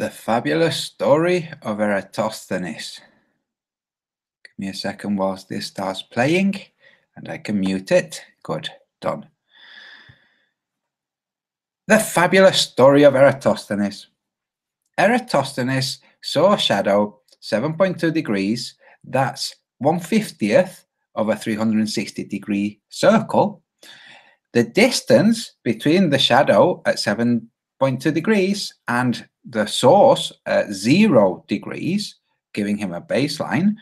The fabulous story of Eratosthenes. Give me a second whilst this starts playing and I can mute it. Good, done. The fabulous story of Eratosthenes. Eratosthenes saw a shadow 7.2 degrees, that's 1/50th of a 360-degree circle. The distance between the shadow at 7.2 degrees and the source at 0 degrees, giving him a baseline,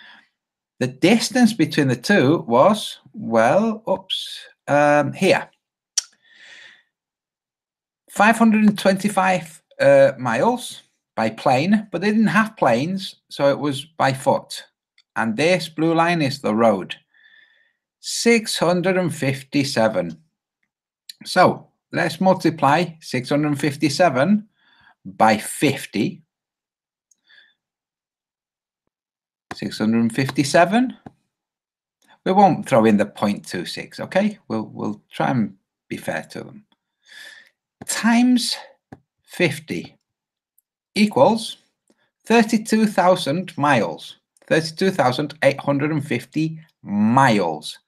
the distance between the two was, well, here. 525 miles by plane, but they didn't have planes, so it was by foot. And this blue line is the road. 657. So let's multiply 657 by 50. 657. We won't throw in the 0.26, okay? We'll try and be fair to them. Times 50 equals 32,000 miles. 32,850 miles.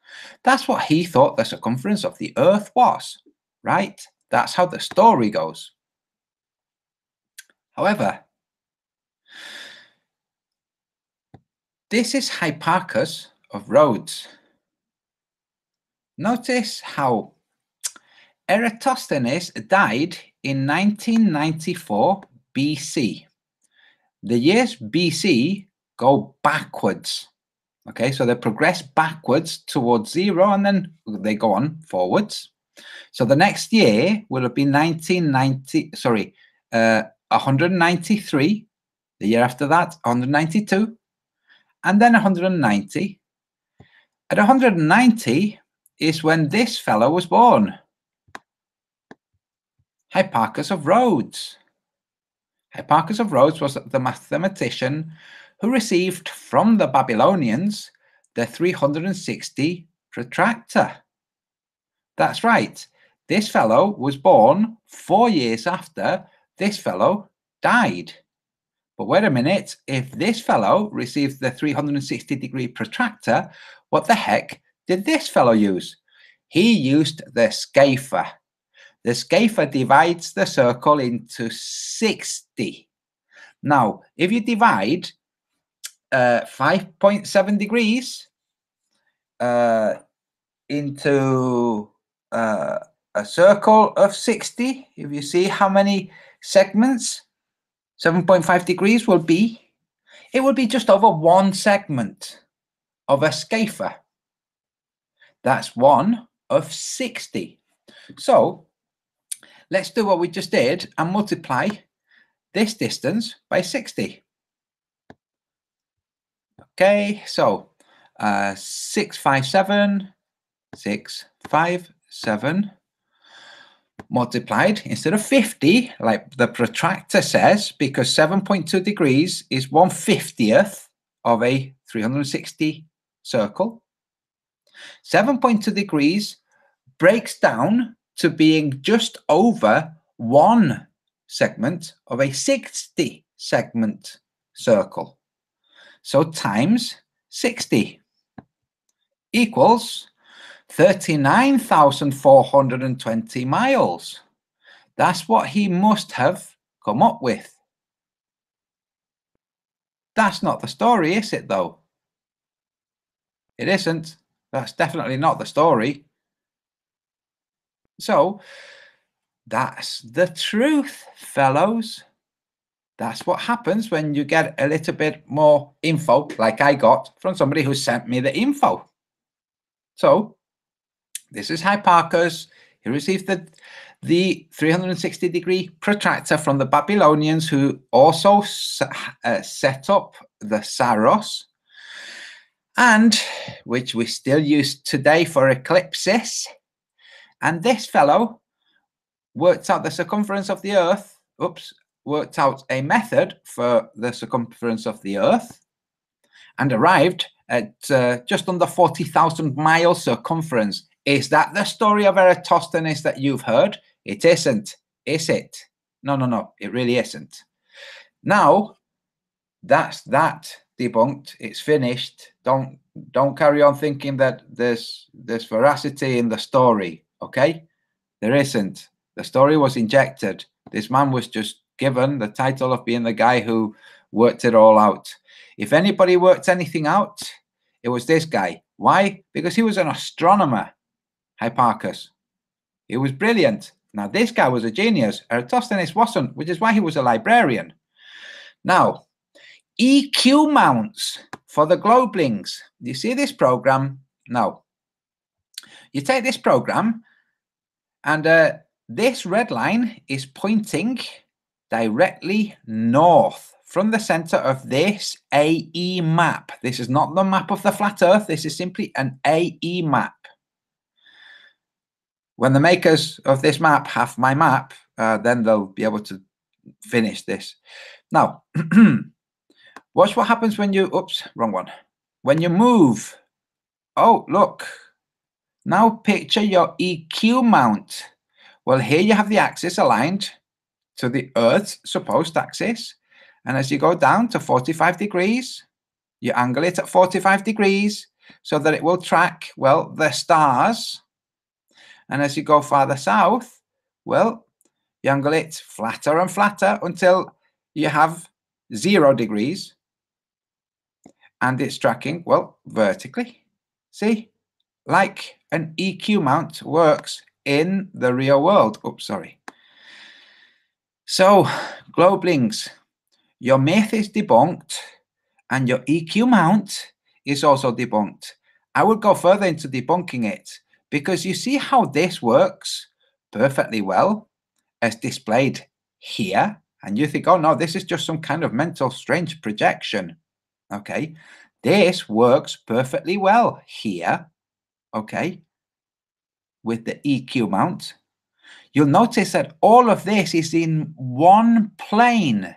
That's what he thought the circumference of the Earth was, right? That's how the story goes. However, this is Hipparchus of Rhodes. Notice how Eratosthenes died in 1994 BC. The years BC go backwards. Okay, so they progress backwards towards 0 and then they go on forwards. So the next year will have been 193. The year after that, 192. And then 190. At 190 is when this fellow was born. Hipparchus of Rhodes. Hipparchus of Rhodes was the mathematician who received from the Babylonians the 360 protractor. That's right. This fellow was born 4 years after this fellow died. But wait a minute, if this fellow received the 360-degree protractor, what the heck did this fellow use? He used the scapher. The scapher divides the circle into 60. Now, if you divide 5.7 degrees into a circle of 60, if you see how many segments 7.5 degrees will be, it will be just over 1 segment of a scapher. That's 1 of 60. So let's do what we just did and multiply this distance by 60. Okay, so 657 multiplied instead of 50, like the protractor says, because 7.2 degrees is 1/50th of a 360 circle. 7.2 degrees breaks down to being just over 1 segment of a 60 segment circle. So times 60 equals 39,420 miles. That's what he must have come up with. That's not the story, is it, though? It isn't. That's definitely not the story. So that's the truth, fellows. That's what happens when you get a little bit more info, like I got from somebody who sent me the info. So this is Hipparchus. He received the 360-degree protractor from the Babylonians, who also set up the Saros, and which we still use today for eclipses. And this fellow worked out the circumference of the Earth. Worked out a method for the circumference of the Earth and arrived at just under 40,000 mile circumference. Is that the story of Eratosthenes that you've heard? It isn't, is it? No, it really isn't. Now, that's that debunked. It's finished. Don't carry on thinking that there's veracity in the story. Okay, there isn't. The story was injected. This man was just given the title of being the guy who worked it all out. If anybody worked anything out, it was this guy. Why? Because he was an astronomer, Hipparchus. He was brilliant. Now, this guy was a genius. Eratosthenes wasn't, which is why he was a librarian. Now, EQ mounts for the globelings. You see this program? No. You take this program, and this red line is pointing directly north from the center of this AE map. This is not the map of the flat Earth. This is simply an AE map. When the makers of this map have my map, then they'll be able to finish this. Now, watch what happens when you, oops, wrong one. When you move, oh, look. Now picture your EQ mount. Well, here you have the axis aligned to the Earth's supposed axis. And as you go down to 45 degrees, you angle it at 45 degrees so that it will track, well, the stars. And as you go farther south, well, you angle it flatter and flatter until you have 0 degrees. And it's tracking, well, vertically. See? Like an EQ mount works in the real world. Oops, sorry. So, globelings, your myth is debunked and your EQ mount is also debunked. I will go further into debunking it because you see how this works perfectly well as displayed here. And you think, oh no, this is just some kind of mental strange projection. Okay, this works perfectly well here. Okay, with the EQ mount. You'll notice that all of this is in one plane,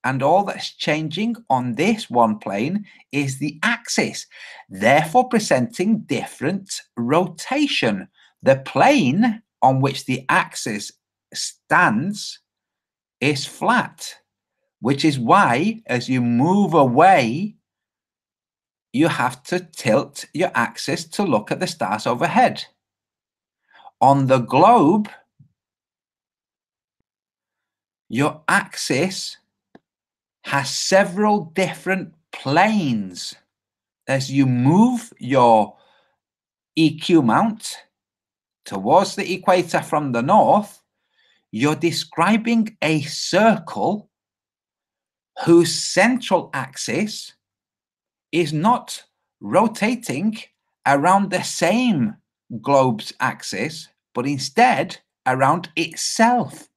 and all that's changing on this one plane is the axis, therefore presenting different rotation. The plane on which the axis stands is flat, which is why as you move away, you have to tilt your axis to look at the stars overhead. On the globe, your axis has several different planes. As you move your EQ mount towards the equator from the north, you're describing a circle whose central axis is not rotating around the same globe's axis, but instead around itself.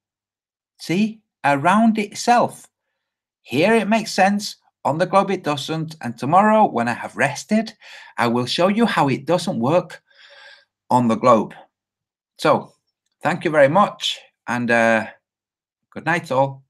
See, around itself. Here it makes sense, on the globe it doesn't, and tomorrow when I have rested, I will show you how it doesn't work on the globe. So, thank you very much, and good night all.